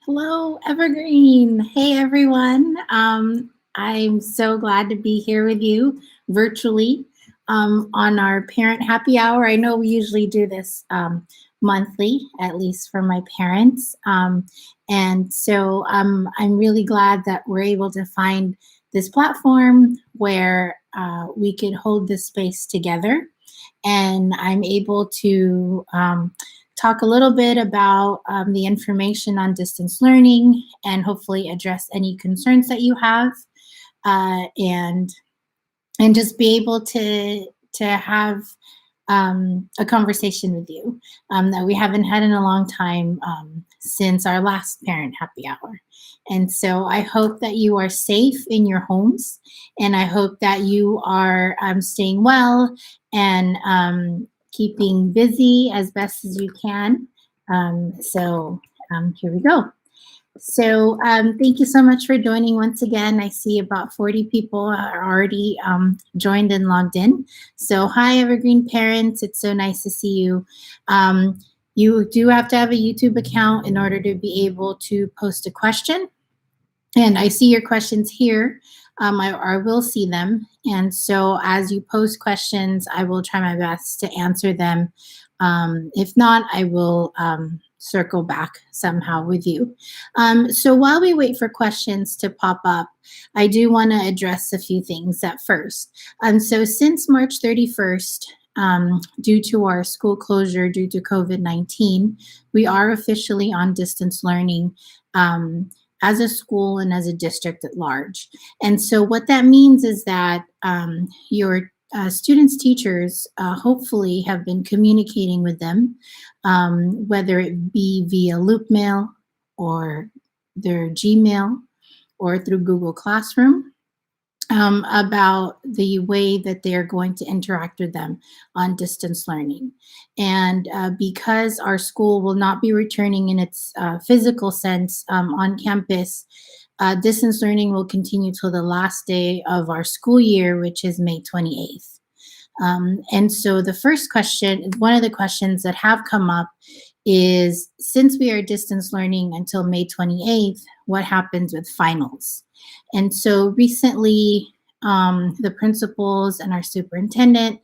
Hello, Evergreen. Hey, everyone. I'm so glad to be here with you virtually on our parent happy hour. I know we usually do this monthly, at least for my parents. And so I'm really glad that we're able to find this platform where we could hold this space together. And I'm able to talk a little bit about the information on distance learning and hopefully address any concerns that you have uh, and and just be able to have a conversation with you that we haven't had in a long time since our last parent happy hour. And so I hope that you are safe in your homes, and I hope that you are staying well and keeping busy as best as you can. Here we go. So thank you so much for joining once again. I see about 40 people are already joined and logged in. So hi, Evergreen parents. It's so nice to see you. You do have to have a YouTube account in order to be able to post a question. And I see your questions here. I will see them. And so as you post questions, I will try my best to answer them. If not, I will circle back somehow with you. So while we wait for questions to pop up, I do want to address a few things at first. So since March 31st, due to our school closure due to COVID-19, we are officially on distance learning. As a school and as a district at large. And so, what that means is that your students' teachers hopefully have been communicating with them, whether it be via loop mail or their Gmail or through Google Classroom. About the way that they're going to interact with them on distance learning. And because our school will not be returning in its physical sense on campus, distance learning will continue till the last day of our school year, which is May 28th. And so the first question, one of the questions that have come up is, since we are distance learning until May 28th, what happens with finals? And so recently, the principals and our superintendent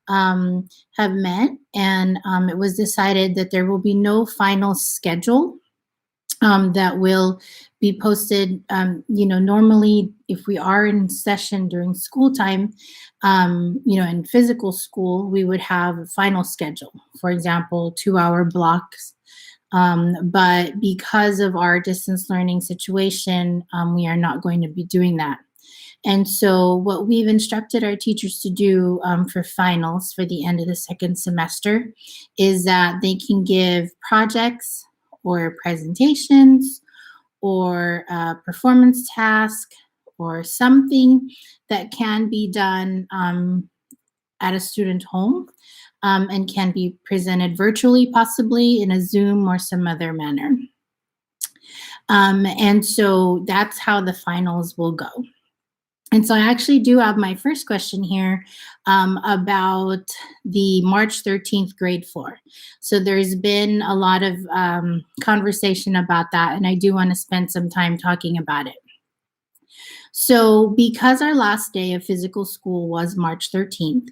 have met, and it was decided that there will be no final schedule that will be posted. Normally, if we are in session during school time, in physical school, we would have a final schedule, for example, 2-hour blocks. But because of our distance learning situation, we are not going to be doing that. And so, what we've instructed our teachers to do for finals for the end of the second semester is that they can give projects or presentations or performance task or something that can be done at a student home and can be presented virtually, possibly in a Zoom or some other manner. And so that's how the finals will go. And so I actually do have my first question here about the March 13th grade floor. So there's been a lot of conversation about that, and I do want to spend some time talking about it. So because our last day of physical school was March 13th,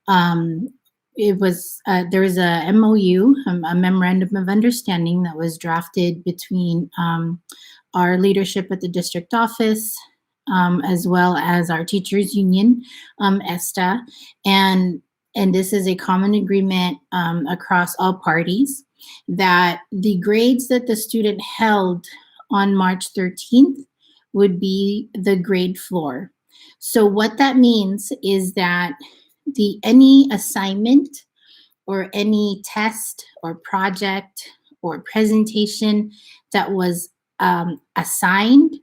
there was a MOU, a memorandum of understanding, that was drafted between our leadership at the district office, as well as our teachers union, ESTA, and this is a common agreement across all parties that the grades that the student held on March 13th would be the grade floor. So what that means is that any assignment or any test or project or presentation that was assigned,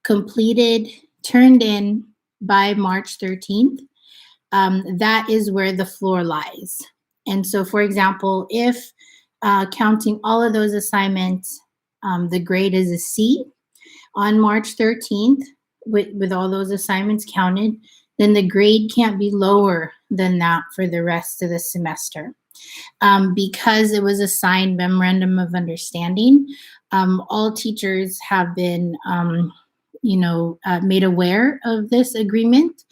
completed, turned in by March 13th, that is where the floor lies. And so, for example, if counting all of those assignments, the grade is a C on March 13th, with all those assignments counted, then the grade can't be lower than that for the rest of the semester. Because it was a signed memorandum of understanding, all teachers have been, made aware of this agreement,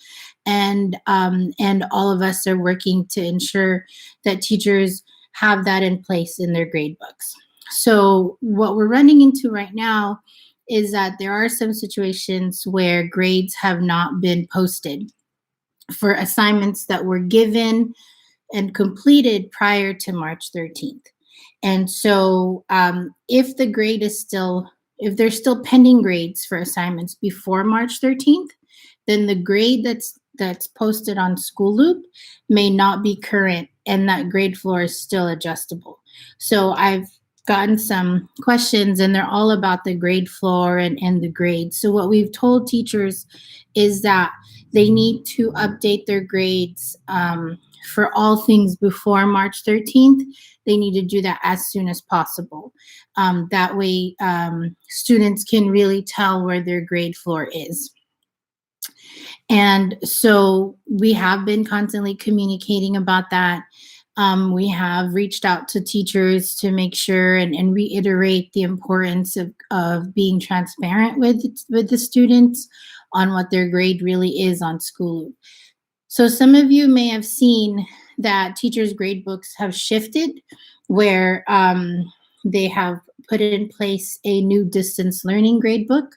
and all of us are working to ensure that teachers have that in place in their grade books. So what we're running into right now is that there are some situations where grades have not been posted for assignments that were given and completed prior to March 13th. And so if the grade is still, if there's still pending grades for assignments before March 13th, then the grade that's posted on School Loop may not be current, and that grade floor is still adjustable. So I've gotten some questions, and they're all about the grade floor and the grades. So what we've told teachers is that they need to update their grades for all things before March 13th. They need to do that as soon as possible. That way, students can really tell where their grade floor is. And so we have been constantly communicating about that. We have reached out to teachers to make sure and reiterate the importance of being transparent with the students on what their grade really is on School Loop. So some of you may have seen that teachers' grade books have shifted, where they have put in place a new distance learning grade book.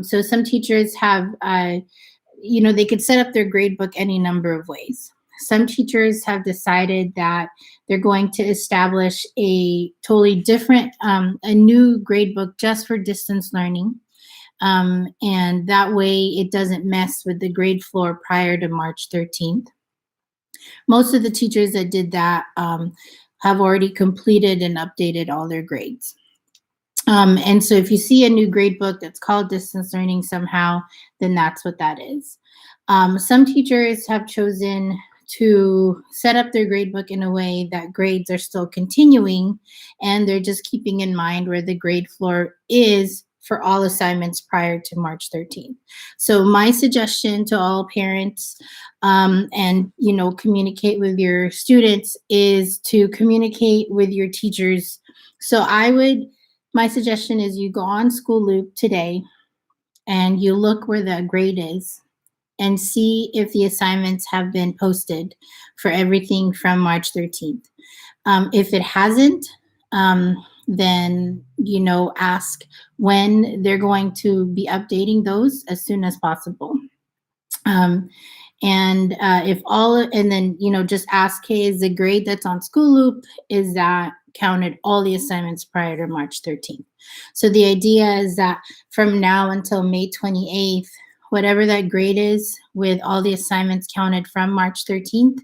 So some teachers have, they could set up their grade book any number of ways. Some teachers have decided that they're going to establish a totally different, a new grade book just for distance learning. And that way it doesn't mess with the grade floor prior to March 13th. Most of the teachers that did that have already completed and updated all their grades. And so if you see a new grade book that's called distance learning somehow, then that's what that is. Some teachers have chosen to set up their grade book in a way that grades are still continuing, and they're just keeping in mind where the grade floor is for all assignments prior to March 13th. So my suggestion to all parents and communicate with your students is to communicate with your teachers. So my suggestion is you go on School Loop today and you look where the grade is and see if the assignments have been posted for everything from March 13th. If it hasn't, then ask when they're going to be updating those as soon as possible. And then just ask, hey, is the grade that's on School Loop, is that counted all the assignments prior to March 13th? So the idea is that from now until May 28th, whatever that grade is with all the assignments counted from March 13th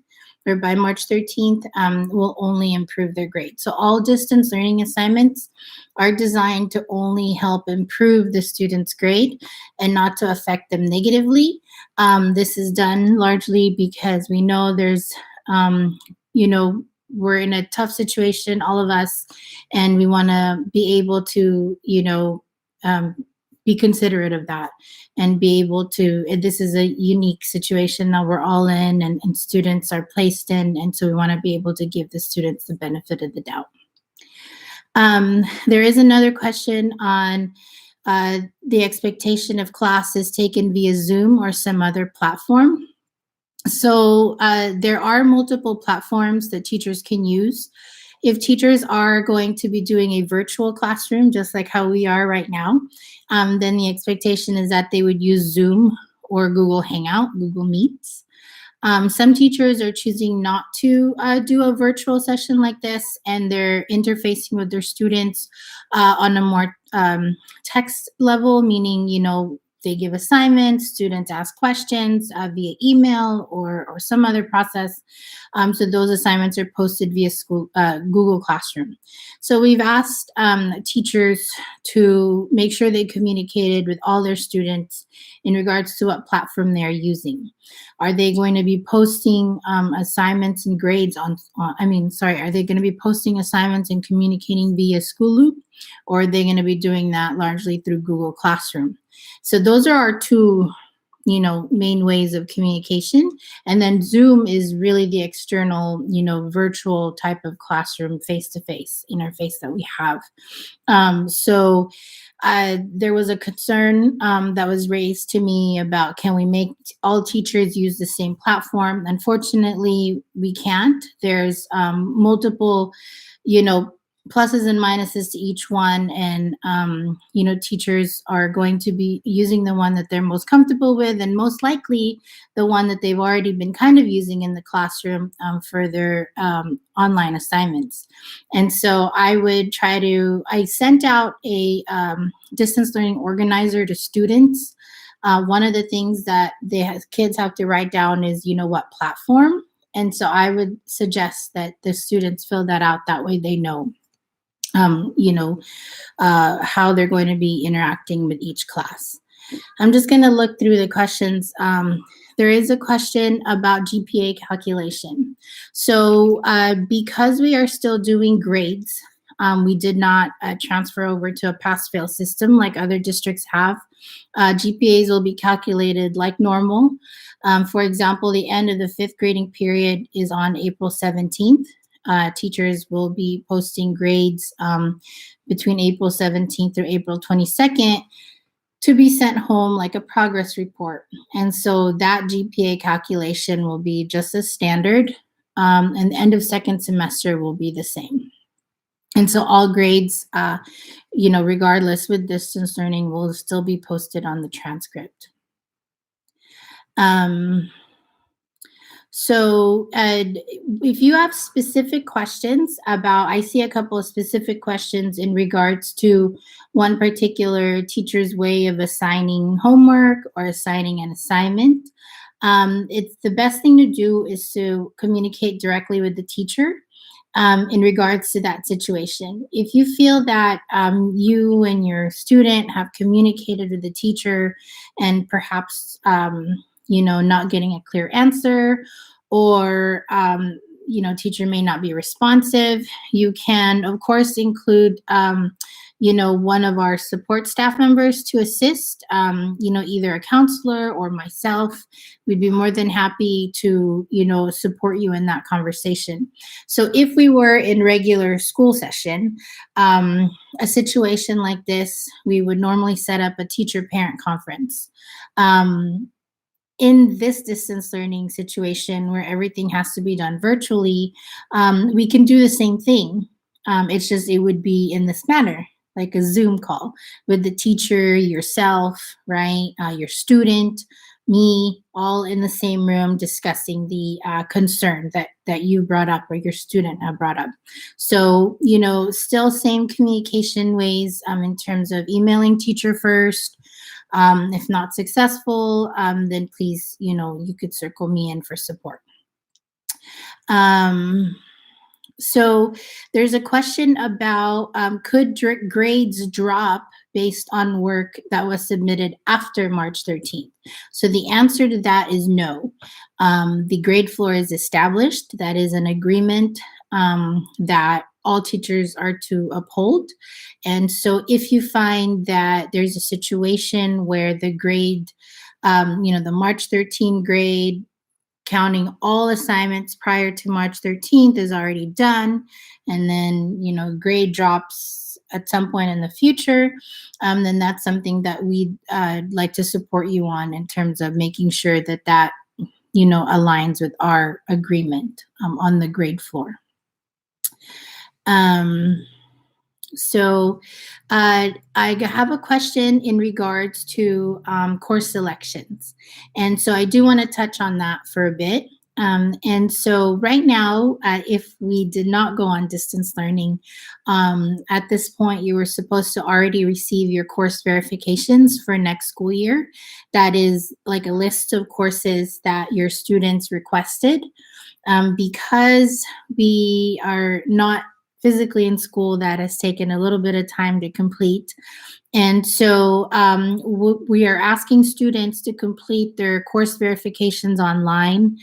or by March 13th will only improve their grade. So all distance learning assignments are designed to only help improve the student's grade and not to affect them negatively. This is done largely because we know there's, we're in a tough situation, all of us, and we want to be able to, be considerate of that and be able to, this is a unique situation that we're all in and students are placed in. And so we want to be able to give the students the benefit of the doubt. There is another question on the expectation of classes taken via Zoom or some other platform. So there are multiple platforms that teachers can use. If teachers are going to be doing a virtual classroom, just like how we are right now, then the expectation is that they would use Zoom or Google Hangout, Google Meets. Some teachers are choosing not to do a virtual session like this, and they're interfacing with their students on a more text level, meaning, they give assignments, students ask questions via email or some other process. So those assignments are posted via Google Classroom. So we've asked teachers to make sure they communicated with all their students in regards to what platform they're using. Are they going to be posting assignments and grades are they going to be posting assignments and communicating via School Loop, or are they going to be doing that largely through Google Classroom? So those are our two main ways of communication. And then Zoom is really the external, virtual type of classroom face-to-face interface that we have. So there was a concern that was raised to me about, can we make all teachers use the same platform? Unfortunately, we can't. There's multiple, pluses and minuses to each one. And, teachers are going to be using the one that they're most comfortable with, and most likely the one that they've already been kind of using in the classroom for their online assignments. And so I sent out a distance learning organizer to students. One of the things that kids have to write down is, what platform. And so I would suggest that the students fill that out. That way they know, how they're going to be interacting with each class. I'm just going to look through the questions. There is a question about GPA calculation. So because we are still doing grades, we did not transfer over to a pass-fail system like other districts have. GPAs will be calculated like normal. For example, the end of the 5th grading period is on April 17th. Teachers will be posting grades between April 17th through April 22nd to be sent home like a progress report. And so that GPA calculation will be just as standard, and the end of second semester will be the same. And so all grades, regardless with distance learning, will still be posted on the transcript. So if you have specific questions about, I see a couple of specific questions in regards to one particular teacher's way of assigning homework or assigning an assignment. It's the best thing to do is to communicate directly with the teacher in regards to that situation. If you feel that you and your student have communicated with the teacher and perhaps not getting a clear answer, or teacher may not be responsive, you can of course include one of our support staff members to assist, either a counselor or myself. We'd be more than happy to support you in that conversation. So if we were in regular school session, a situation like this, we would normally set up a teacher-parent conference. In this distance learning situation where everything has to be done virtually, we can do the same thing. It's just, it would be in this manner, like a Zoom call with the teacher, yourself, right? Your student, me, all in the same room discussing the concern that you brought up or your student brought up. So, still same communication ways in terms of emailing teacher first. If not successful, then please, you could circle me in for support. So there's a question about, could grades drop based on work that was submitted after March 13th? So the answer to that is no. The grade floor is established. That is an agreement that all teachers are to uphold. And so if you find that there's a situation where the grade, the March 13 grade, counting all assignments prior to March 13th is already done, and then, grade drops at some point in the future, then that's something that we'd like to support you on in terms of making sure that aligns with our agreement on the grade floor. So I have a question in regards to course selections. And so I do want to touch on that for a bit. And so right now, if we did not go on distance learning, at this point, you were supposed to already receive your course verifications for next school year. That is like a list of courses that your students requested. Because we are not physically in school, that has taken a little bit of time to complete. And so we are asking students to complete their course verifications online.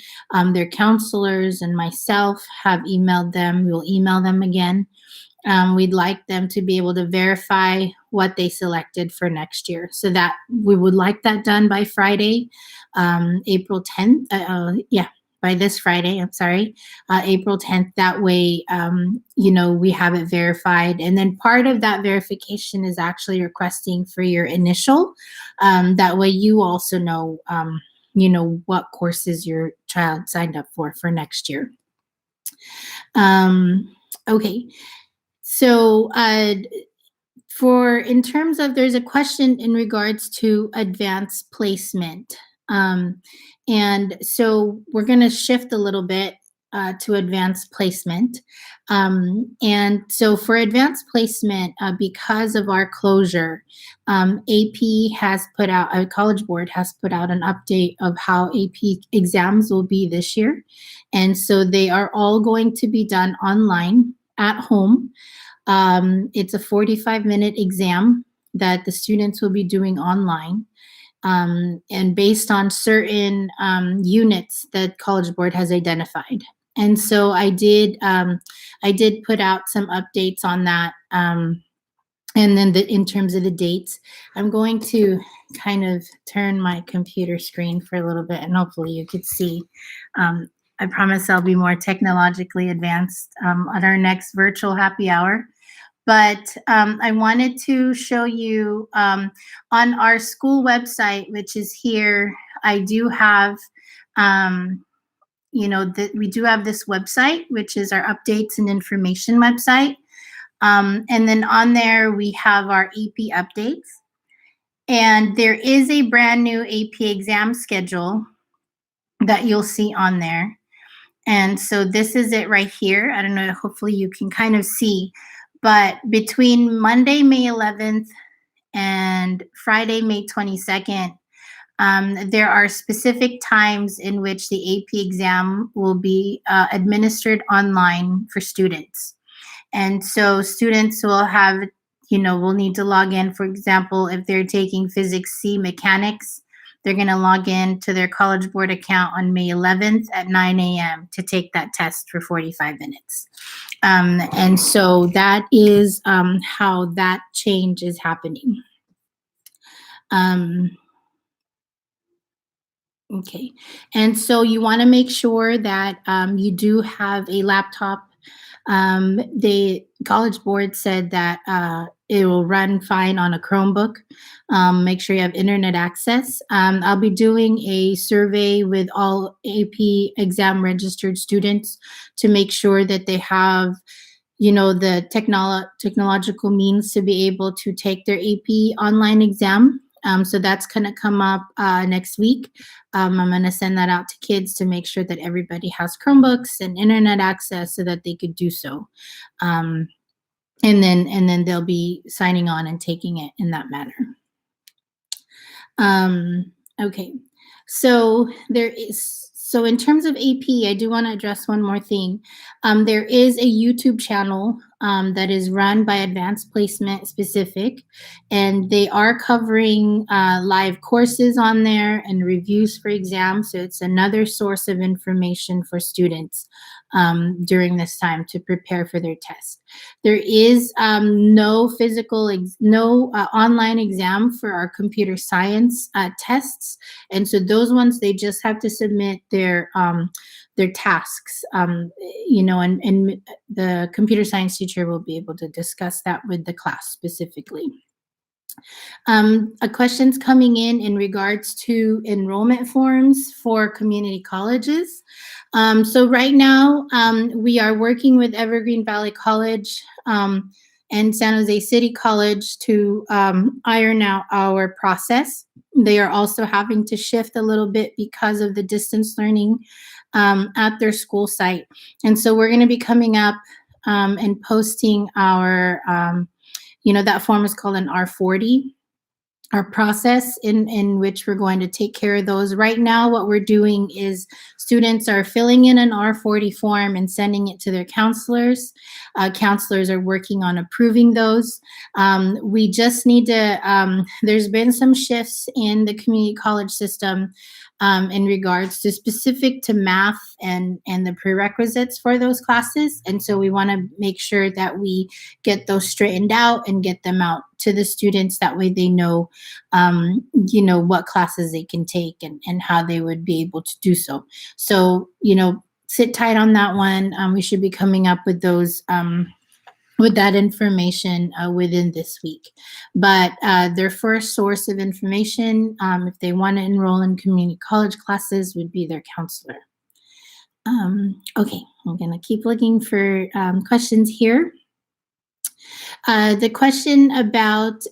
Their counselors and myself have emailed them. We'll email them again. we'd like them to be able to verify what they selected for next year. So that we would like that done by Friday, April 10th. Yeah, by this Friday, I'm sorry, April 10th. That way, we have it verified. And then part of that verification is actually requesting for your initial. That way you also know, what courses your child signed up for next year. Okay. So, for in terms of, there's a question in regards to advanced placement. And so we're going to shift a little bit to advanced placement. And so for advanced placement, because of our closure, AP has put out, a College Board has put out an update of how AP exams will be this year. And so they are all going to be done online at home. It's a 45-minute exam that the students will be doing online, and based on certain units that College Board has identified. And so I did put out some updates on that. And then in terms of the dates, I'm going to kind of turn my computer screen for a little bit, and hopefully you could see. I promise I'll be more technologically advanced at our next virtual happy hour. But I wanted to show you on our school website, which is here. I do have, we do have this website, which is our updates and information website. And then on there, we have our AP updates. And there is a brand new AP exam schedule that you'll see on there. And so this is it right here. I don't know, hopefully you can kind of see. But between Monday, May 11th and Friday, May 22nd, there are specific times in which the AP exam will be administered online for students. And so students will have, will need to log in. For example, if they're taking Physics C Mechanics, they're going to log in to their College Board account on May 11th at 9 a.m. to take that test for 45 minutes. And so that is how that change is happening. Okay. And so you want to make sure that you do have a laptop. The College Board said that it will run fine on a Chromebook. Make sure you have internet access. I'll be doing a survey with all AP exam registered students to make sure that they have, the technological means to be able to take their AP online exam. So that's going to come up next week. I'm going to send that out to kids to make sure that everybody has Chromebooks and internet access so that they could do so. And then they'll be signing on and taking it in that manner. Okay, so so in terms of AP, I do want to address one more thing. There is a YouTube channel that is run by Advanced Placement Specific, and they are covering live courses on there and reviews for exams. So it's another source of information for students during this time to prepare for their test. There is no online exam for our computer science tests, and so those ones, they just have to submit their tasks, and the computer science teacher will be able to discuss that with the class specifically. A question's coming in regards to enrollment forms for community colleges. So right now, we are working with Evergreen Valley College and San Jose City College to iron out our process. They are also having to shift a little bit because of the distance learning at their school site. And so we're going to be coming up and posting our, that form is called an R40. Our process in which we're going to take care of those. Right now, what we're doing is students are filling in an R40 form and sending it to their counselors. Counselors are working on approving those. We just need to, there's been some shifts in the community college system in regards to specific to math and the prerequisites for those classes. And so we want to make sure that we get those straightened out and get them out to the students. That way they know, what classes they can take and how they would be able to do so. So, sit tight on that one. We should be coming up with those with that information within this week. But their first source of information, if they want to enroll in community college classes, would be their counselor. Okay, I'm going to keep looking for questions here. The question about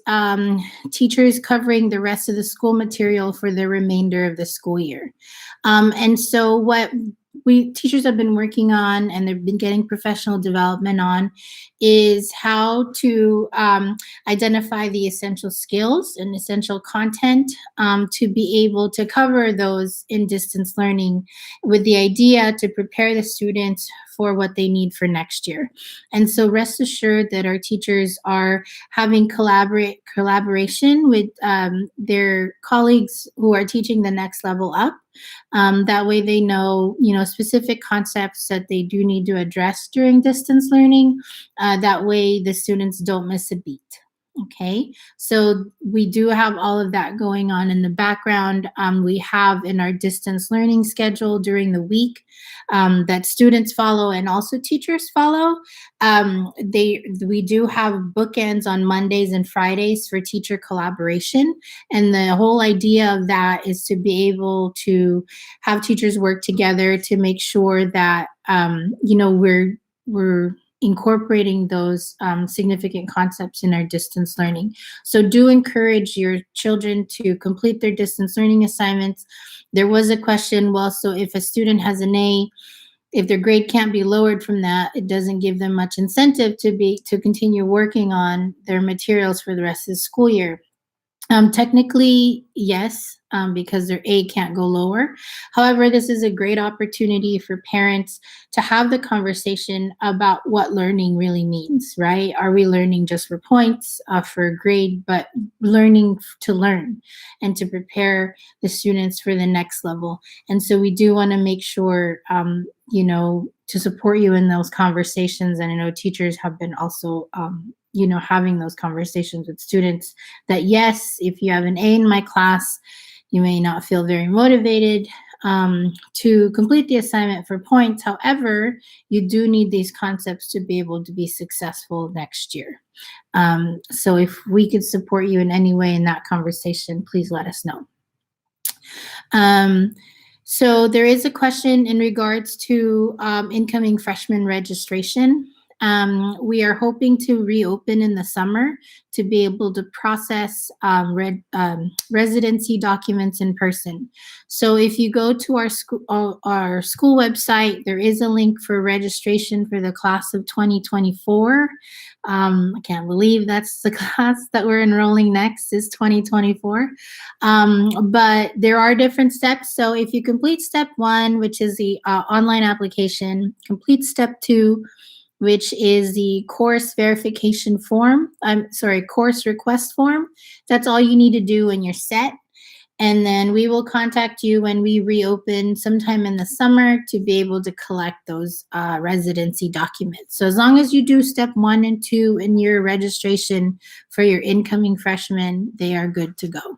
teachers covering the rest of the school material for the remainder of the school year. And so what teachers have been working on, and they've been getting professional development on, is how to identify the essential skills and essential content to be able to cover those in distance learning, with the idea to prepare the students for what they need for next year. And so rest assured that our teachers are having collaboration with their colleagues who are teaching the next level up. That way they know, specific concepts that they do need to address during distance learning. That way the students don't miss a beat. Okay, so we do have all of that going on in the background. We have in our distance learning schedule during the week that students follow and also teachers follow. We do have bookends on Mondays and Fridays for teacher collaboration. And the whole idea of that is to be able to have teachers work together to make sure that, we're incorporating those significant concepts in our distance learning. So do encourage your children to complete their distance learning assignments. There was a question, well, so if a student has an A, if their grade can't be lowered from that, it doesn't give them much incentive to continue working on their materials for the rest of the school year. Technically, yes, because their A can't go lower. However, this is a great opportunity for parents to have the conversation about what learning really means, right? Are we learning just for points, for a grade, but learning to learn and to prepare the students for the next level? And so we do want to make sure, to support you in those conversations. And I know teachers have been also, having those conversations with students that, yes, if you have an A in my class, you may not feel very motivated to complete the assignment for points. However, you do need these concepts to be able to be successful next year. So if we could support you in any way in that conversation, please let us know. So there is a question in regards to incoming freshman registration. We are hoping to reopen in the summer to be able to process residency documents in person. So if you go to our school website, there is a link for registration for the class of 2024. I can't believe that's the class that we're enrolling next, is 2024. But there are different steps. So if you complete step 1, which is the online application, complete step 2, which is the course verification form. Course request form. That's all you need to do and you're set. And then we will contact you when we reopen sometime in the summer to be able to collect those residency documents. So as long as you do step 1 and 2 in your registration for your incoming freshmen, they are good to go.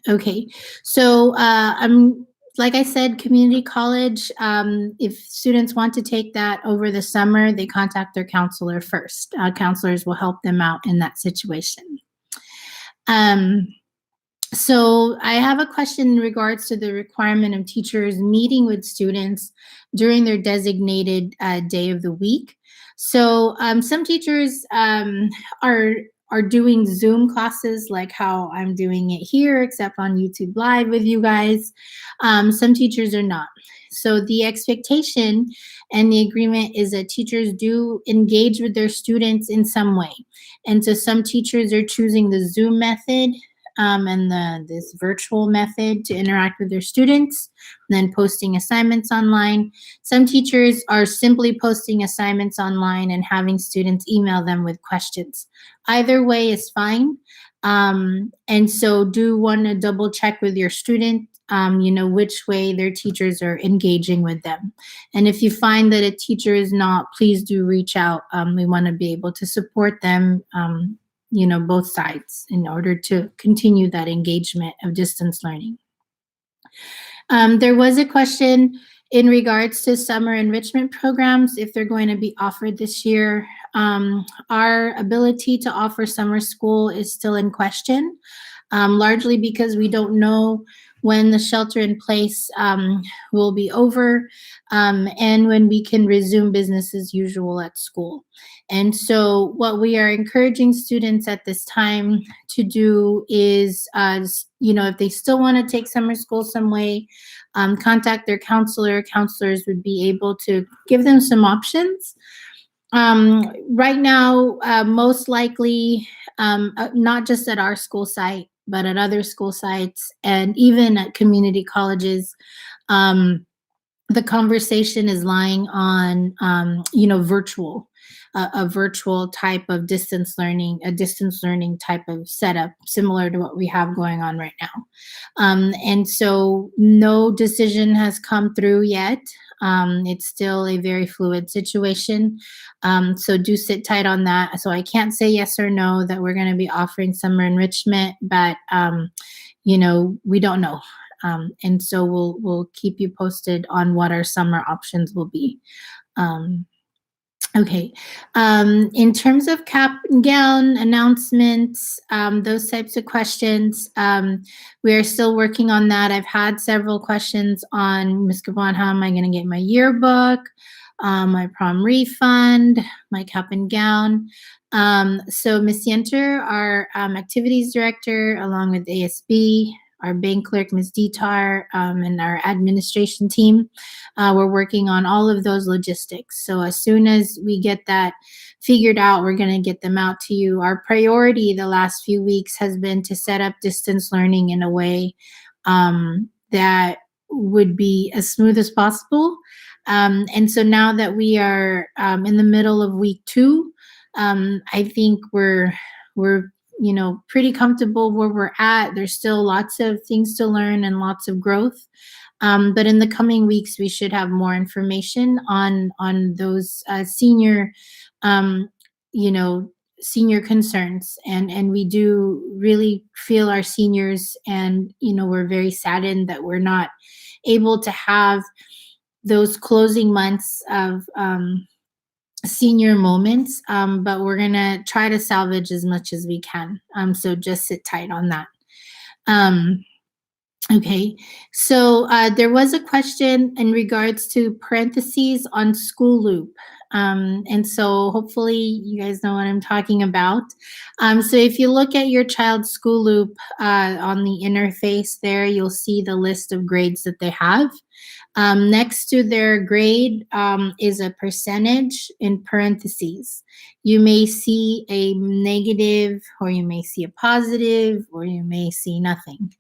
Okay, so like I said, community college, if students want to take that over the summer, they contact their counselor first. Counselors will help them out in that situation. So I have a question in regards to the requirement of teachers meeting with students during their designated day of the week. So some teachers are doing Zoom classes like how I'm doing it here, except on YouTube Live with you guys. Some teachers are not. So the expectation and the agreement is that teachers do engage with their students in some way. And so some teachers are choosing the Zoom method and this virtual method to interact with their students, then posting assignments online. Some teachers are simply posting assignments online and having students email them with questions. Either way is fine. And so do want to double check with your student, which way their teachers are engaging with them. And if you find that a teacher is not, please do reach out. We want to be able to support them, both sides in order to continue that engagement of distance learning. There was a question in regards to summer enrichment programs, if they're going to be offered this year. Our ability to offer summer school is still in question, largely because we don't know when the shelter in place will be over, and when we can resume business as usual at school. And so what we are encouraging students at this time to do is, if they still want to take summer school some way, contact their counselor. Counselors would be able to give them some options. Right now, most likely, not just at our school site, but at other school sites and even at community colleges, the conversation is lying on, virtual, a virtual type of distance learning, a distance learning type of setup, similar to what we have going on right now. And so no decision has come through yet. It's still a very fluid situation. So do sit tight on that. So I can't say yes or no that we're going to be offering summer enrichment, but, we don't know. And so we'll keep you posted on what our summer options will be. Okay. In terms of cap and gown announcements, those types of questions, we are still working on that. I've had several questions on, Ms. Gabon, how am I going to get my yearbook, my prom refund, my cap and gown? So Ms. Yenter, our activities director, along with ASB, our bank clerk, Ms. Ditar, and our administration team, we're working on all of those logistics. So as soon as we get that figured out, we're going to get them out to you. Our priority the last few weeks has been to set up distance learning in a way that would be as smooth as possible. And so now that we are in the middle of week 2, I think we're pretty comfortable where we're at. There's still lots of things to learn and lots of growth. But in the coming weeks, we should have more information on those senior concerns. And we do really feel our seniors, and, we're very saddened that we're not able to have those closing months of senior moments, but we're gonna try to salvage as much as we can. So just sit tight on that. Okay, so there was a question in regards to parentheses on school loop. And so hopefully you guys know what I'm talking about. So if you look at your child's school loop on the interface there, you'll see the list of grades that they have. Next to their grade is a percentage in parentheses. You may see a negative, or you may see a positive, or you may see nothing.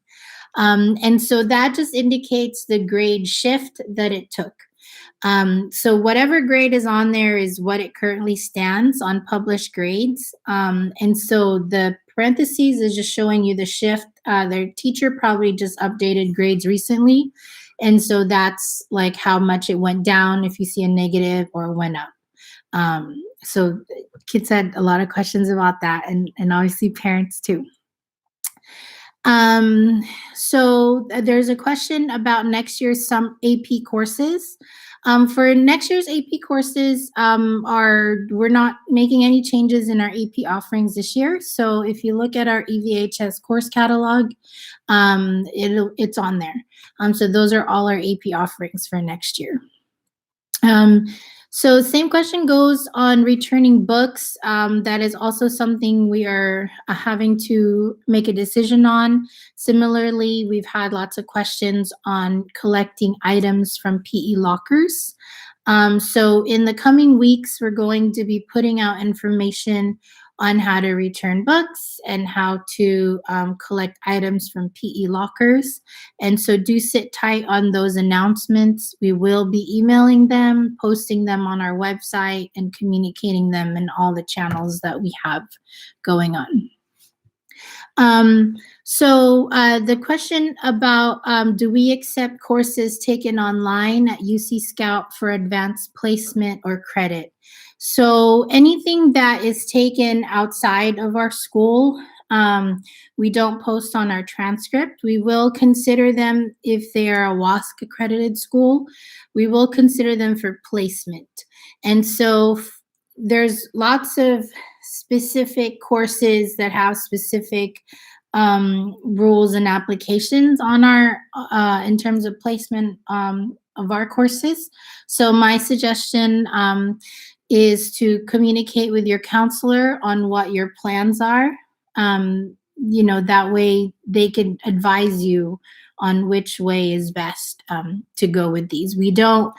And so that just indicates the grade shift that it took. So whatever grade is on there is what it currently stands on published grades. And so the parentheses is just showing you the shift. Their teacher probably just updated grades recently. And so that's like how much it went down if you see a negative, or went up. So kids had a lot of questions about that, and obviously parents too. So there's a question about next year's some AP courses. For next year's AP courses, we're not making any changes in our AP offerings this year. So if you look at our EVHS course catalog, it's on there. So those are all our AP offerings for next year. So same question goes on returning books. That is also something we are having to make a decision on. Similarly, we've had lots of questions on collecting items from PE lockers. So in the coming weeks, we're going to be putting out information on how to return books and how to collect items from PE lockers. And so do sit tight on those announcements. We will be emailing them, posting them on our website, and communicating them in all the channels that we have going on. The question about do we accept courses taken online at UC Scout for advanced placement or credit? So anything that is taken outside of our school, we don't post on our transcript. We will consider them if they are a WASC accredited school. We will consider them for placement. And so there's lots of specific courses that have specific rules and applications on our in terms of placement of our courses. So my suggestion is to communicate with your counselor on what your plans are. That way they can advise you on which way is best to go with these. We don't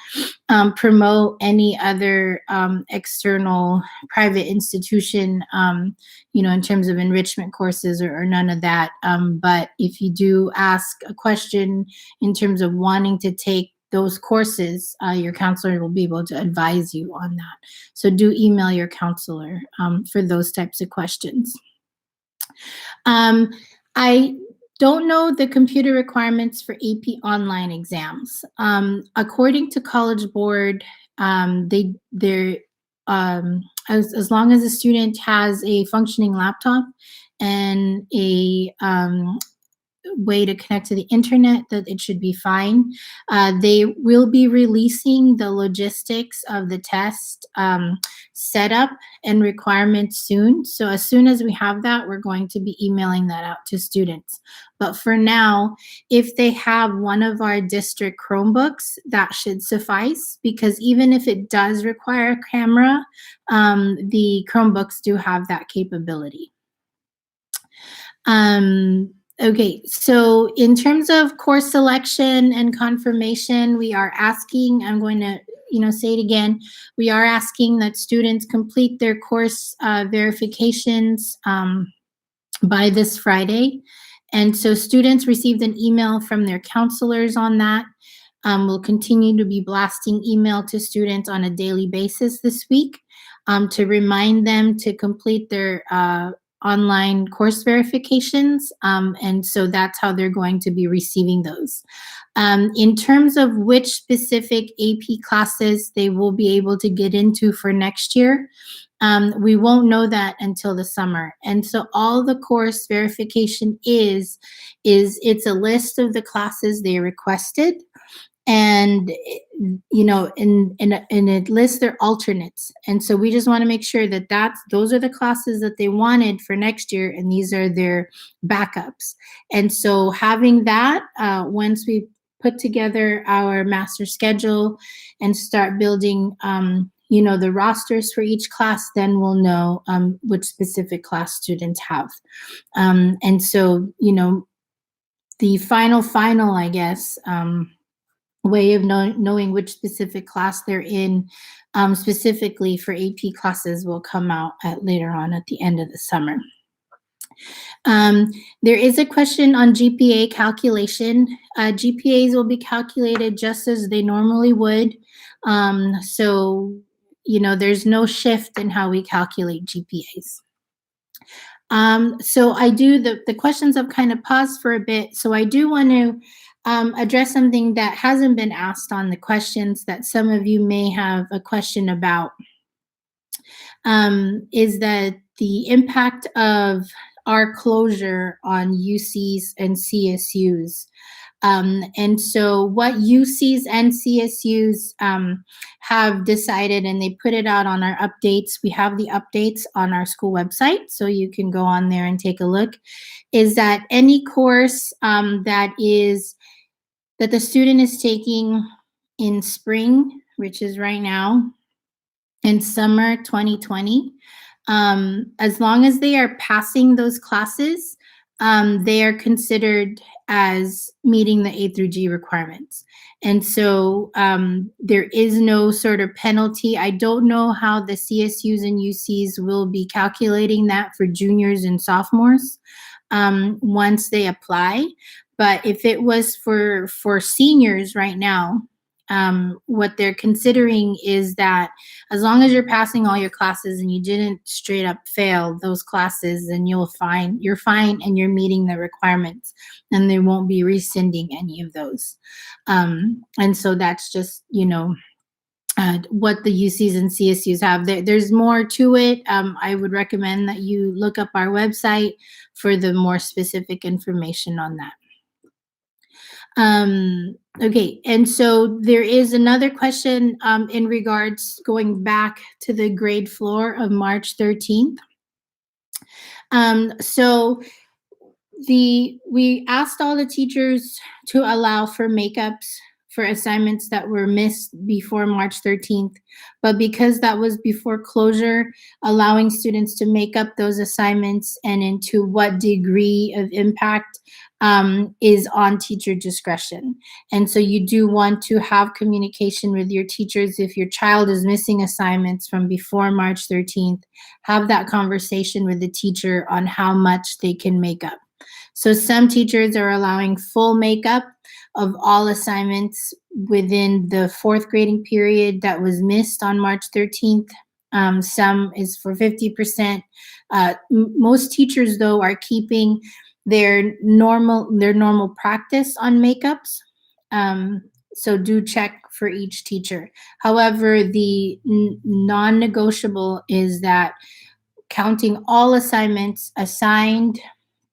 promote any other external private institution, in terms of enrichment courses or none of that. But if you do ask a question in terms of wanting to take those courses, your counselor will be able to advise you on that. So do email your counselor for those types of questions. I don't know the computer requirements for AP online exams. According to College Board, they're as long as a student has a functioning laptop and a way to connect to the internet, that it should be fine. They will be releasing the logistics of the test setup and requirements soon. So as soon as we have that, we're going to be emailing that out to students. But for now, if they have one of our district Chromebooks, that should suffice, because even if it does require a camera, the Chromebooks do have that capability. Okay, so in terms of course selection and confirmation, we are asking, I'm going to say it again, we are asking that students complete their course verifications by this Friday. And so students received an email from their counselors on that. We'll continue to be blasting email to students on a daily basis this week to remind them to complete their online course verifications. And so that's how they're going to be receiving those. In terms of which specific AP classes they will be able to get into for next year, we won't know that until the summer. And so all the course verification is it's a list of the classes they requested. And it lists their alternates, and so we just want to make sure that those are the classes that they wanted for next year, and these are their backups. And so having that, once we put together our master schedule and start building the rosters for each class, then we'll know which specific class students have. And so the final I guess way of knowing which specific class they're in specifically for AP classes will come out later on at the end of the summer. There is a question on GPA calculation. GPAs will be calculated just as they normally would. So there's no shift in how we calculate GPAs. So I do the questions have kind of paused for a bit. So I do want to address something that hasn't been asked on the questions that some of you may have a question about, is that the impact of our closure on UCs and CSUs. And so what UCs and CSUs have decided, and they put it out on our updates, we have the updates on our school website, so you can go on there and take a look, is that any course that the student is taking in spring, which is right now, in summer 2020, as long as they are passing those classes, they are considered as meeting the A through G requirements. And so there is no sort of penalty. I don't know how the CSUs and UCs will be calculating that for juniors and sophomores once they apply. But if it was for seniors right now, what they're considering is that as long as you're passing all your classes and you didn't straight up fail those classes, then you're fine and you're meeting the requirements, and they won't be rescinding any of those. And so that's just, what the UCs and CSUs have. There's more to it. I would recommend that you look up our website for the more specific information on that. Okay, and so there is another question in regards going back to the grade floor of March 13th. So we asked all the teachers to allow for makeups for assignments that were missed before March 13th, but because that was before closure, allowing students to make up those assignments and into what degree of impact is on teacher discretion. And so you do want to have communication with your teachers. If your child is missing assignments from before March 13th, have that conversation with the teacher on how much they can make up. So some teachers are allowing full makeup of all assignments within the fourth grading period that was missed on March 13th. Some is for 50%. Most teachers, though, are keeping their normal practice on makeups. So do check for each teacher. However, the non-negotiable is that counting all assignments assigned,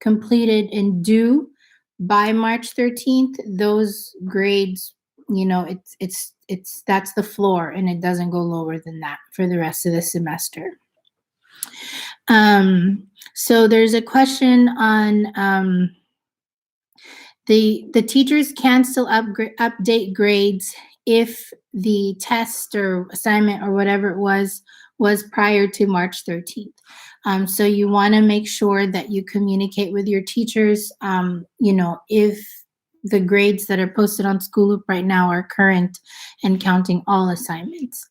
completed, and due by March 13th, those grades, it's that's the floor, and it doesn't go lower than that for the rest of the semester. So there's a question on the teachers can still update grades if the test or assignment or whatever it was prior to March 13th. So you want to make sure that you communicate with your teachers, if the grades that are posted on School Loop right now are current and counting all assignments.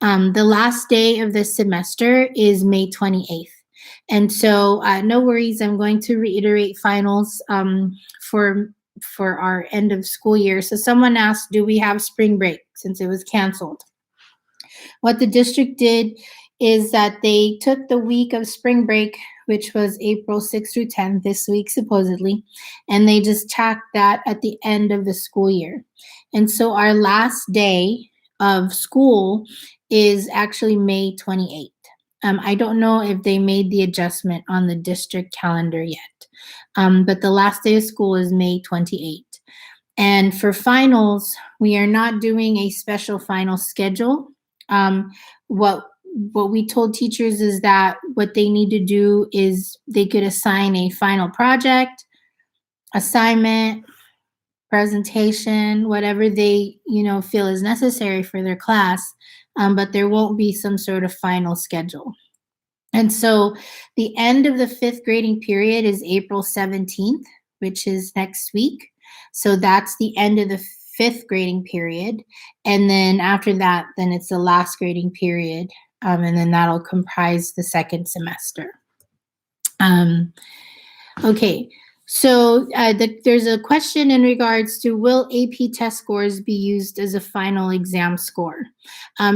The last day of this semester is May 28th. And so no worries, I'm going to reiterate finals for our end of school year. So someone asked, do we have spring break since it was canceled? What the district did is that they took the week of spring break, which was April 6th through 10th, this week supposedly, and they just tacked that at the end of the school year. And so our last day of school is actually May 28th. I don't know if they made the adjustment on the district calendar yet, but the last day of school is May 28th. And for finals, we are not doing a special final schedule. What we told teachers is that what they need to do is they could assign a final project, assignment, presentation, whatever they feel is necessary for their class, but there won't be some sort of final schedule. And so the end of the fifth grading period is April 17th, which is next week. So that's the end of the fifth grading period. And then after that, then it's the last grading period. And then that'll comprise the second semester. Okay, so there's a question in regards to, will AP test scores be used as a final exam score?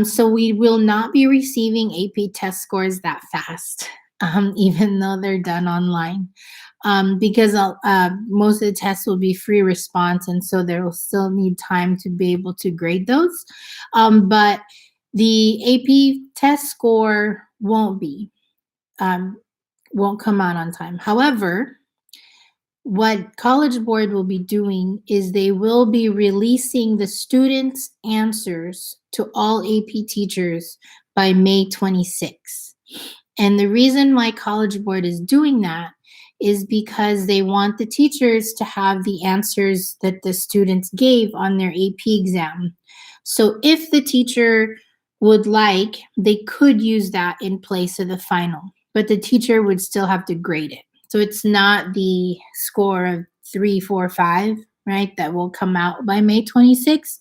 So we will not be receiving AP test scores that fast, even though they're done online. Because most of the tests will be free response, and so there will still need time to be able to grade those. But the AP test score won't come out on time. However, what College Board will be doing is they will be releasing the students' answers to all AP teachers by May 26th. And the reason why College Board is doing that is because they want the teachers to have the answers that the students gave on their AP exam. So if the teacher would like, they could use that in place of the final, but the teacher would still have to grade it. So it's not the score of 3, 4, 5, right, that will come out by May 26th,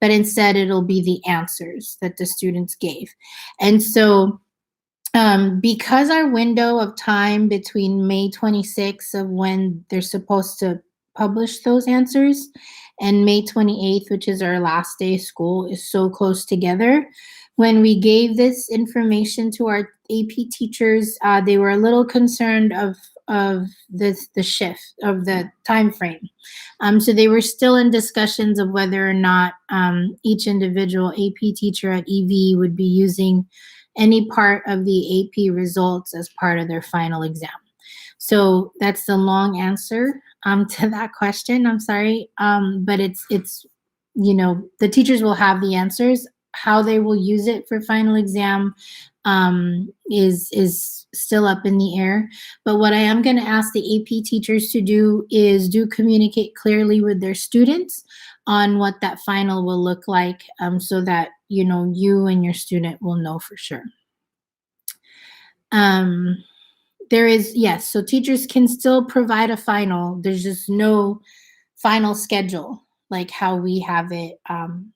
but instead it'll be the answers that the students gave. And so because our window of time between May 26th of when they're supposed to publish those answers. And May 28th, which is our last day of school, is so close together. When we gave this information to our AP teachers, they were a little concerned of the shift of the time frame. So they were still in discussions of whether or not each individual AP teacher at EV would be using any part of the AP results as part of their final exam. So that's the long answer to that question. I'm sorry, but it's the teachers will have the answers. How they will use it for final exam is still up in the air. But what I am going to ask the AP teachers to do is communicate clearly with their students on what that final will look like, so that you and your student will know for sure. There is, yes, so teachers can still provide a final. There's just no final schedule like how we have it, on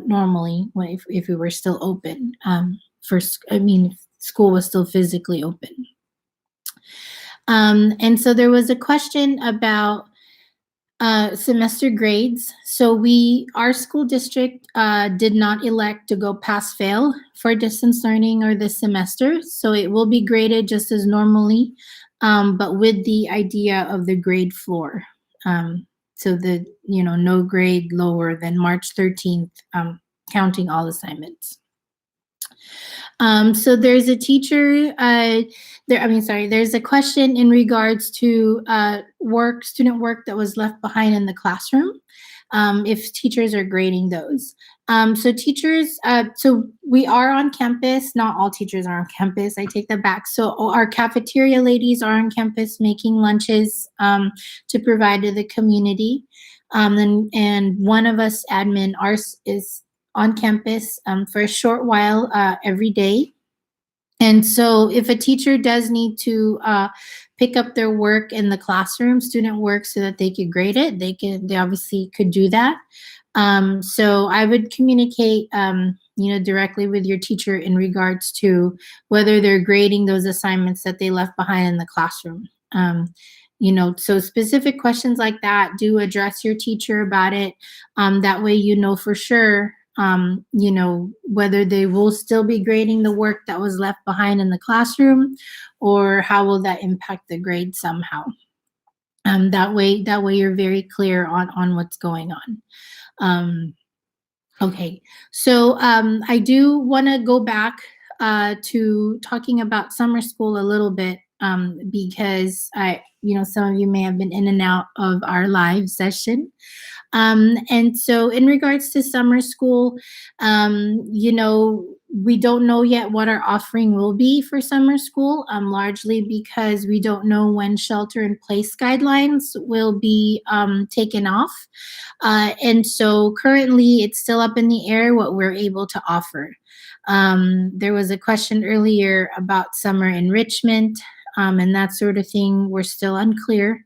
normally if we were still open. School was still physically open. And so there was a question about semester grades. So our school district did not elect to go pass fail for distance learning or this semester. So it will be graded just as normally, but with the idea of the grade floor. So no grade lower than March 13th, counting all assignments. So there's a teacher, there's a question in regards to student work that was left behind in the classroom, if teachers are grading those. So we are on campus. Not all teachers are on campus. I take that back. So our cafeteria ladies are on campus making lunches to provide to the community. And one of us admin, ours is on campus for a short while every day. And so if a teacher does need to pick up their work in the classroom, student work, so that they could grade it, they obviously could do that. So I would communicate directly with your teacher in regards to whether they're grading those assignments that they left behind in the classroom. So specific questions like that, do address your teacher about it. That way for sure whether they will still be grading the work that was left behind in the classroom, or how will that impact the grade somehow. That way you're very clear on what's going on. Okay, so I do want to go back to talking about summer school a little bit, because some of you may have been in and out of our live session. And so in regards to summer school, we don't know yet what our offering will be for summer school, largely because we don't know when shelter in place guidelines will be taken off. And so currently it's still up in the air what we're able to offer. There was a question earlier about summer enrichment and that sort of thing. We're still unclear.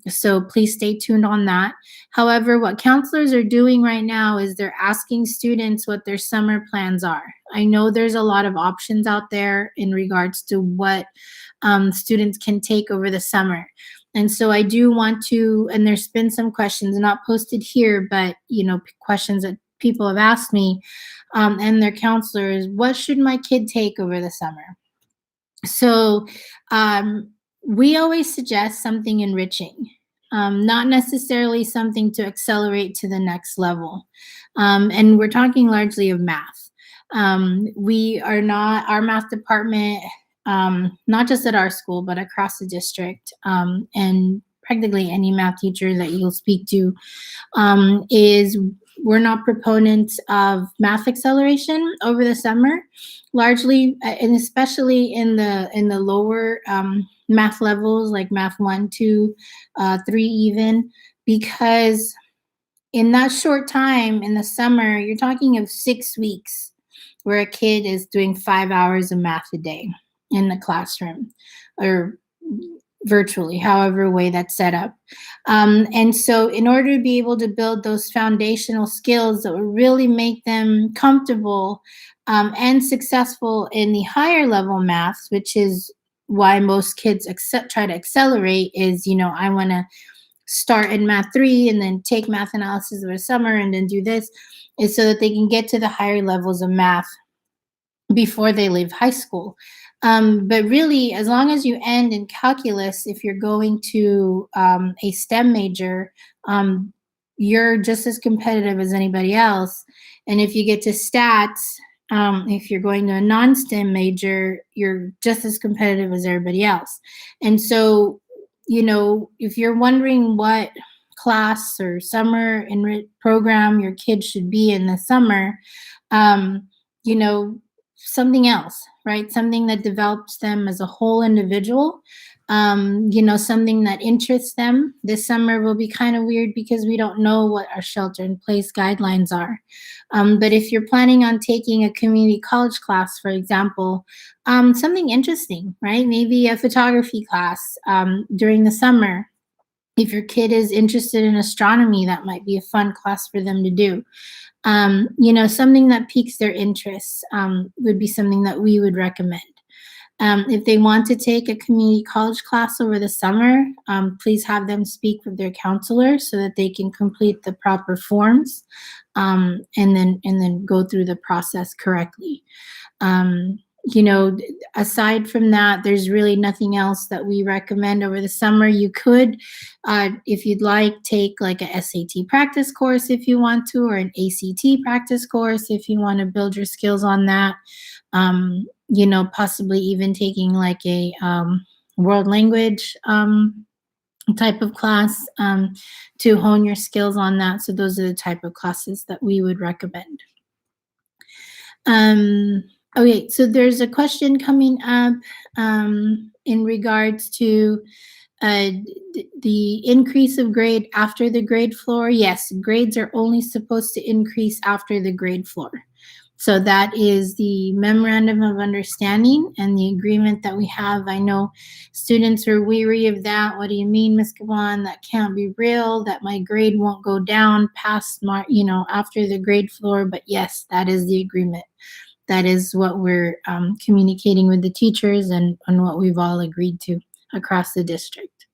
So please stay tuned on that. However, what counselors are doing right now is they're asking students what their summer plans are. I know there's a lot of options out there in regards to what students can take over the summer. And so I do want to, and there's been some questions not posted here, but questions that people have asked me and their counselors, what should my kid take over the summer? So we always suggest something enriching, not necessarily something to accelerate to the next level. And we're talking largely of math. Our math department, not just at our school, but across the district, and practically any math teacher that you'll speak to, we're not proponents of math acceleration over the summer, largely, and especially in the lower math levels, like math 1, 2, 3 even, because in that short time in the summer, you're talking of 6 weeks where a kid is doing 5 hours of math a day in the classroom or virtually, however way that's set up. And so in order to be able to build those foundational skills that will really make them comfortable and successful in the higher level maths, which is why most kids try to accelerate, is, I want to start in math 3 and then take math analysis over the summer and then do this, is so that they can get to the higher levels of math before they leave high school. But really, as long as you end in calculus, if you're going to a STEM major, um, you're just as competitive as anybody else. And if you get to stats, if you're going to a non STEM major, you're just as competitive as everybody else. And so, if you're wondering what class or summer program your kid should be in the summer, um, you know, something else, right? Something that develops them as a whole individual, something that interests them. This summer will be kind of weird because we don't know what our shelter in place guidelines are. But if you're planning on taking a community college class, for example, something interesting, right? Maybe a photography class during the summer. If your kid is interested in astronomy, that might be a fun class for them to do. Something that piques their interests would be something that we would recommend. If they want to take a community college class over the summer, please have them speak with their counselor so that they can complete the proper forms, and then go through the process correctly. Um, Aside from that, there's really nothing else that we recommend over the summer. You could, if you'd like, take like a SAT practice course if you want to, or an ACT practice course if you want to build your skills on that. Possibly even taking like a world language type of class to hone your skills on that. So those are the type of classes that we would recommend. Okay, so there's a question coming up in regards to the increase of grade after the grade floor. Yes, grades are only supposed to increase after the grade floor. So that is the memorandum of understanding and the agreement that we have. I know students are weary of that. What do you mean, Ms. Kawan? That can't be real, that my grade won't go down past after the grade floor. But yes, that is the agreement. That is what we're communicating with the teachers and what we've all agreed to across the district.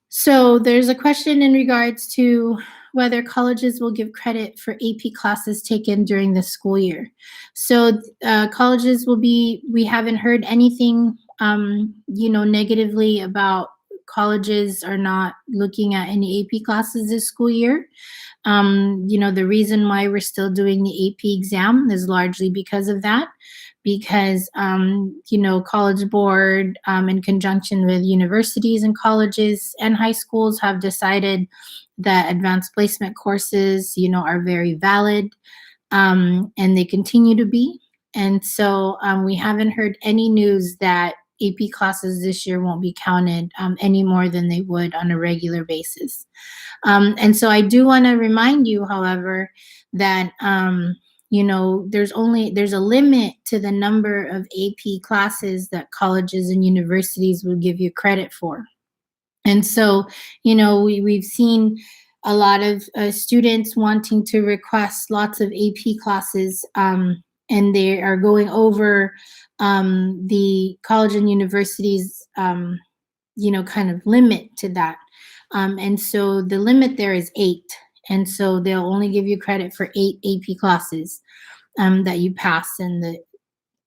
So there's a question in regards to whether colleges will give credit for AP classes taken during the school year. So colleges we haven't heard anything, negatively about colleges are not looking at any AP classes this school year. The reason why we're still doing the AP exam is largely because of that, because, College Board, in conjunction with universities and colleges and high schools, have decided that advanced placement courses, are very valid, and they continue to be. And so we haven't heard any news that AP classes this year won't be counted any more than they would on a regular basis. And so I do want to remind you, however, that there's a limit to the number of AP classes that colleges and universities will give you credit for. And so, we've seen a lot of students wanting to request lots of AP classes, and they are going over the college and universities, kind of limit to that. And so the limit there is 8. And so they'll only give you credit for 8 AP classes that you pass and the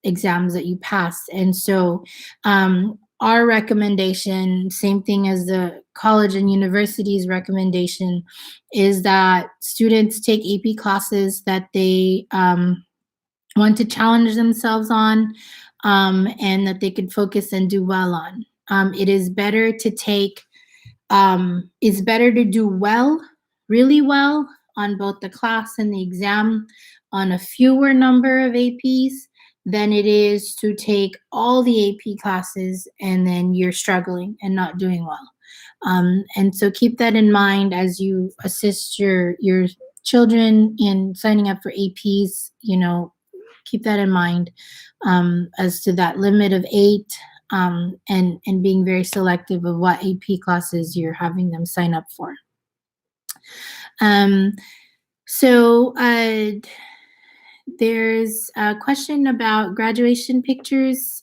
exams that you pass. And so our recommendation, same thing as the college and university's recommendation, is that students take AP classes that they want to challenge themselves on, and that they could focus and do well on. It is better to it's better to do well, really well, on both the class and the exam on a fewer number of APs than it is to take all the AP classes and then you're struggling and not doing well. And so keep that in mind as you assist your children in signing up for APs. Keep that in mind as to that limit of 8. And being very selective of what AP classes you're having them sign up for. So there's a question about graduation pictures.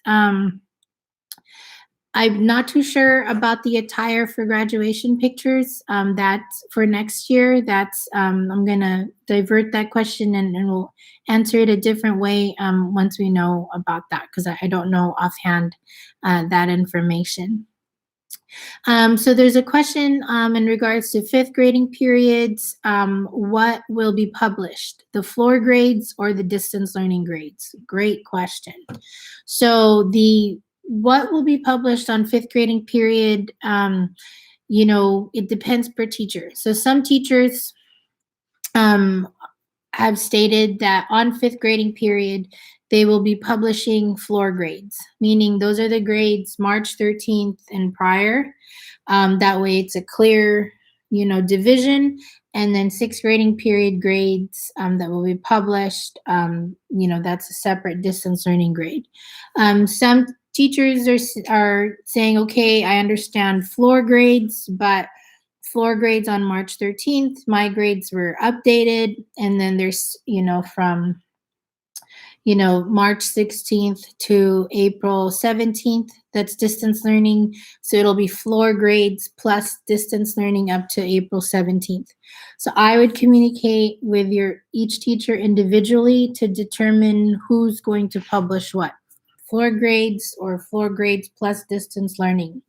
I'm not too sure about the attire for graduation pictures. That's for next year. That's I'm gonna divert that question and we'll answer it a different way once we know about that because I don't know offhand that information. So there's a question in regards to fifth grading periods. What will be published, the floor grades or the distance learning grades? Great question. So the what will be published on fifth grading period, it depends per teacher. So some teachers um, have stated that on fifth grading period, they will be publishing floor grades, meaning those are the grades March 13th and prior. That way it's a clear, division. And then sixth grading period grades that will be published, that's a separate distance learning grade. Some teachers are saying, okay, I understand floor grades, but floor grades on March 13th, my grades were updated. And then there's, from, March 16th to April 17th, that's distance learning. So it'll be floor grades plus distance learning up to April 17th. So I would communicate with each teacher individually to determine who's going to publish what, floor grades or floor grades plus distance learning.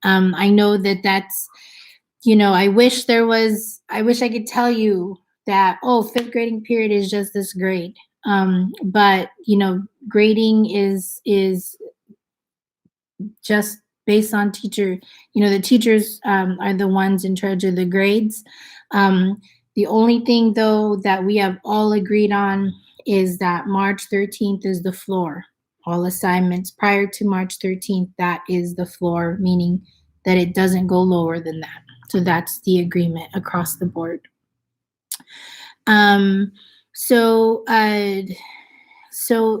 I know that's, I wish I could tell you that, oh, fifth grading period is just this grade. But grading is just based on teacher, the teachers are the ones in charge of the grades. The only thing though that we have all agreed on is that March 13th is the floor. All assignments prior to March 13th, that is the floor, meaning that it doesn't go lower than that. So that's the agreement across the board. So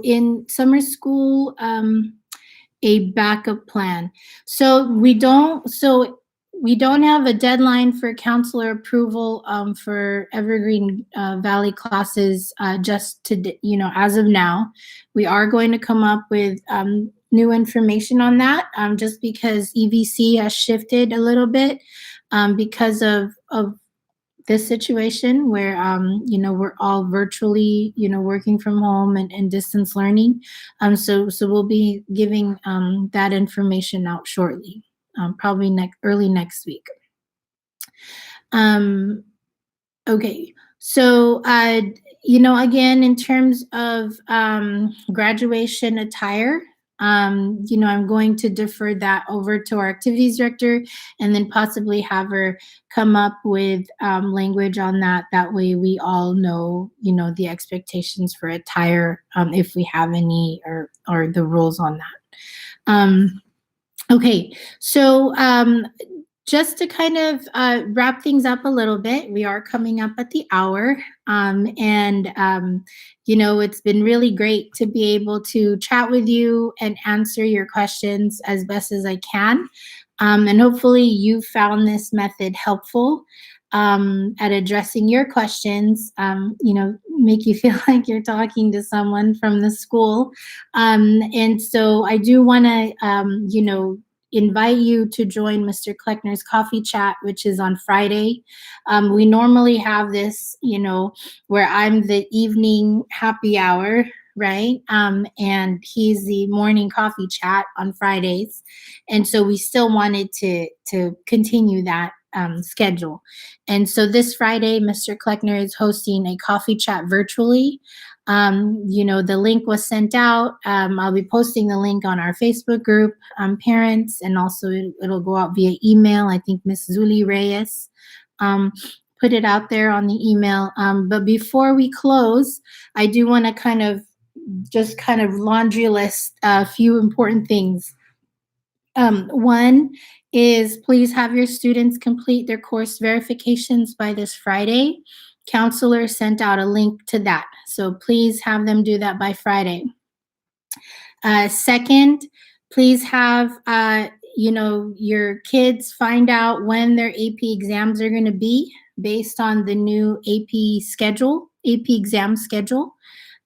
in summer school, a backup plan. So we don't have a deadline for counselor approval for Evergreen Valley classes just to, as of now. We are going to come up with new information on that just because EVC has shifted a little bit because of this situation where we're all virtually working from home and distance learning. So we'll be giving that information out shortly, probably early next week. Okay, so again, in terms of graduation attire, I'm going to defer that over to our activities director and then possibly have her come up with language on that. That way we all know, the expectations for attire, if we have any, or the rules on that. Okay, so just to kind of wrap things up a little bit, we are coming up at the hour. It's been really great to be able to chat with you and answer your questions as best as I can. And hopefully you found this method helpful at addressing your questions, make you feel like you're talking to someone from the school. And so I do want to, invite you to join Mr. Kleckner's coffee chat, which is on Friday. We normally have this, where I'm the evening happy hour, right? And he's the morning coffee chat on Fridays. And so we still wanted to continue that schedule. And so this Friday, Mr. Kleckner is hosting a coffee chat virtually. The link was sent out. I'll be posting the link on our Facebook group, parents, and also it'll go out via email. I think Miss Zuli Reyes put it out there on the email. But before we close, I do want to kind of laundry list a few important things. One is please have your students complete their course verifications by this Friday. Counselor sent out a link to that. So please have them do that by Friday. Second, please have, your kids find out when their AP exams are going to be based on the new AP exam schedule.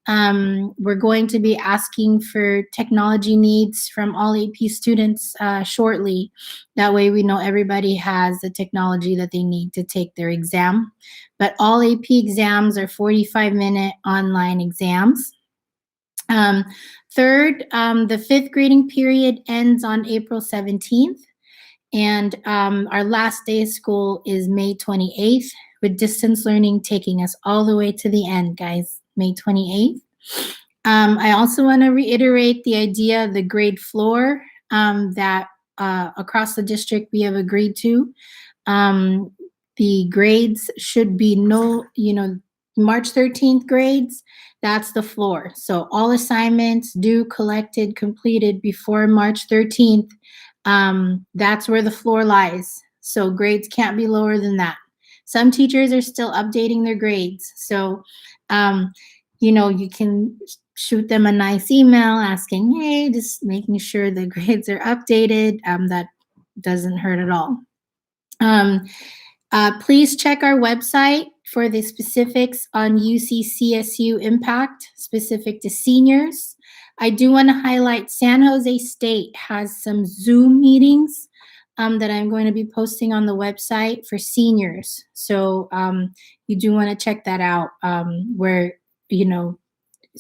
We're going to be asking for technology needs from all AP students shortly. That way we know everybody has the technology that they need to take their exam. But all AP exams are 45-minute online exams. Um, Third, the fifth grading period ends on April 17th. And our last day of school is May 28th, with distance learning taking us all the way to the end, guys, May 28th. I also want to reiterate the idea of the grade floor that across the district we have agreed to. Um, the grades should be March 13th grades, that's the floor. So all assignments due, collected, completed before March 13th, that's where the floor lies. So grades can't be lower than that. Some teachers are still updating their grades. So, you can shoot them a nice email asking, hey, just making sure the grades are updated. That doesn't hurt at all. Please check our website for the specifics on UCCSU impact specific to seniors. I do want to highlight San Jose State has some Zoom meetings that I'm going to be posting on the website for seniors. So you do want to check that out where,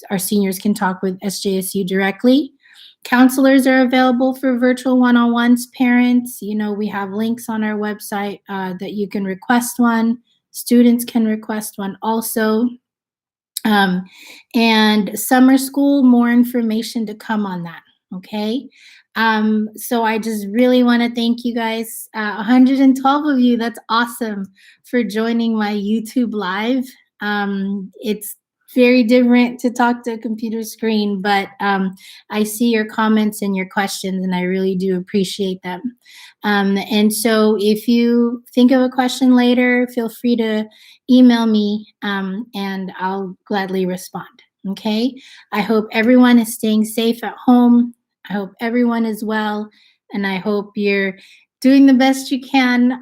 our seniors can talk with SJSU directly. Counselors are available for virtual one-on-ones. Parents, we have links on our website that you can request one. Students can request one also. And summer school, more information to come on that, okay? So I just really want to thank you guys, 112 of you, that's awesome, for joining my YouTube Live. It's very different to talk to a computer screen, but I see your comments and your questions, and I really do appreciate them. And so if you think of a question later, feel free to email me and I'll gladly respond. Okay. I hope everyone is staying safe at home. I hope everyone is well. And I hope you're doing the best you can,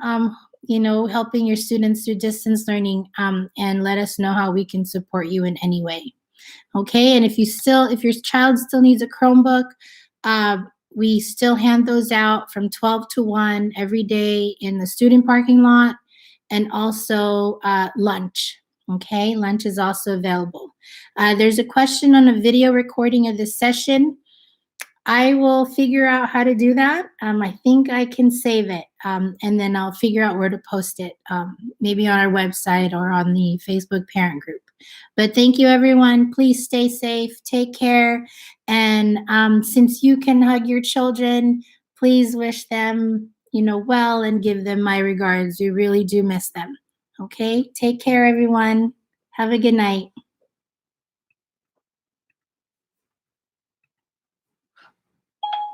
helping your students through distance learning, and let us know how we can support you in any way. Okay. And if your child still needs a Chromebook, we still hand those out from 12 to 1 every day in the student parking lot, and also lunch. Okay, lunch is also available. There's a question on a video recording of this session. I will figure out how to do that. I think I can save it, and then I'll figure out where to post it, maybe on our website or on the Facebook parent group. But thank you, everyone. Please stay safe, take care, and since you can hug your children, please wish them, well, and give them my regards. We really do miss them. Okay, take care, everyone. Have a good night.